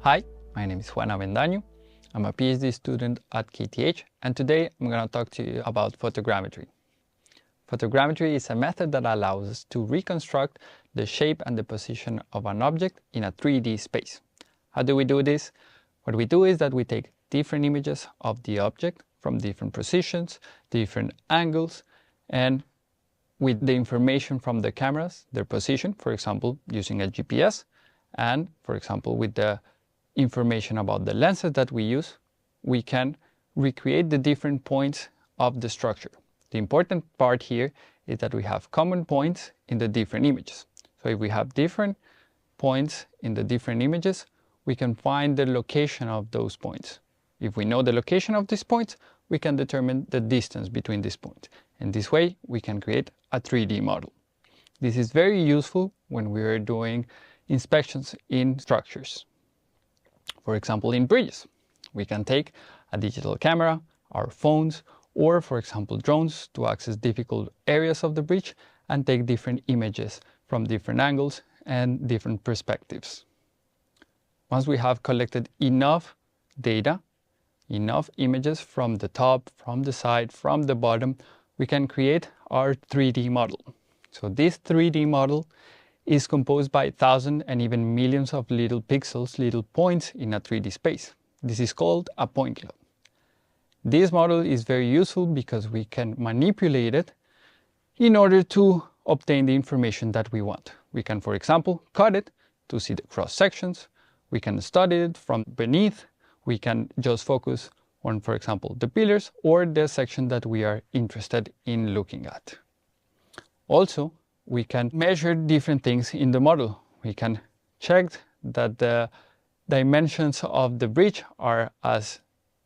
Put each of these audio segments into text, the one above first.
Hi, my name is Juan Avendaño. I'm a PhD student at KTH, and today I'm going to talk to you about photogrammetry. Photogrammetry is a method that allows us to reconstruct the shape and the position of an object in a 3D space. How do we do this? What we do is that we take different images of the object from different positions, different angles, and with the information from the cameras, their position, for example, using a GPS, and for example, with the information about the lenses that we use, we can recreate the different points of the structure. The important part here is that we have common points in the different images. So if we have different points in the different images, we can find the location of those points. If we know the location of these points, we can determine the distance between these points. And this way, we can create a 3D model. This is very useful when we are doing inspections in structures. For example, in bridges, we can take a digital camera, our phones, or for example, drones to access difficult areas of the bridge and take different images from different angles and different perspectives. Once we have collected enough data, enough images from the top, from the side, from the bottom, we can create our 3D model. So this 3D model is composed by thousands and even millions of little pixels, little points in a 3D space. This is called a point cloud. This model is very useful because we can manipulate it in order to obtain the information that we want. We can, for example, cut it to see the cross sections. We can study it from beneath. We can just focus on, for example, the pillars or the section that we are interested in looking at. Also, we can measure different things in the model. We can check that the dimensions of the bridge are as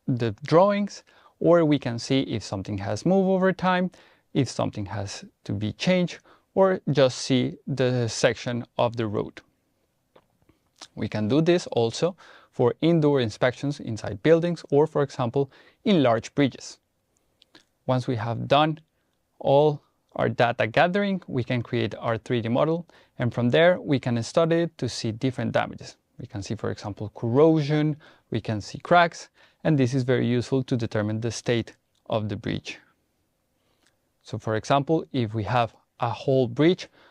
the drawings, or we can see if something has moved over time, if something has to be changed, or just see the section of the road. We can do this also for indoor inspections inside buildings or, for example, in large bridges. Once we have done all our data gathering, we can create our 3D model, and from there we can study it to see different damages. We can see, for example, corrosion, we can see cracks, and this is very useful to determine the state of the bridge. So for example, if we have a whole bridge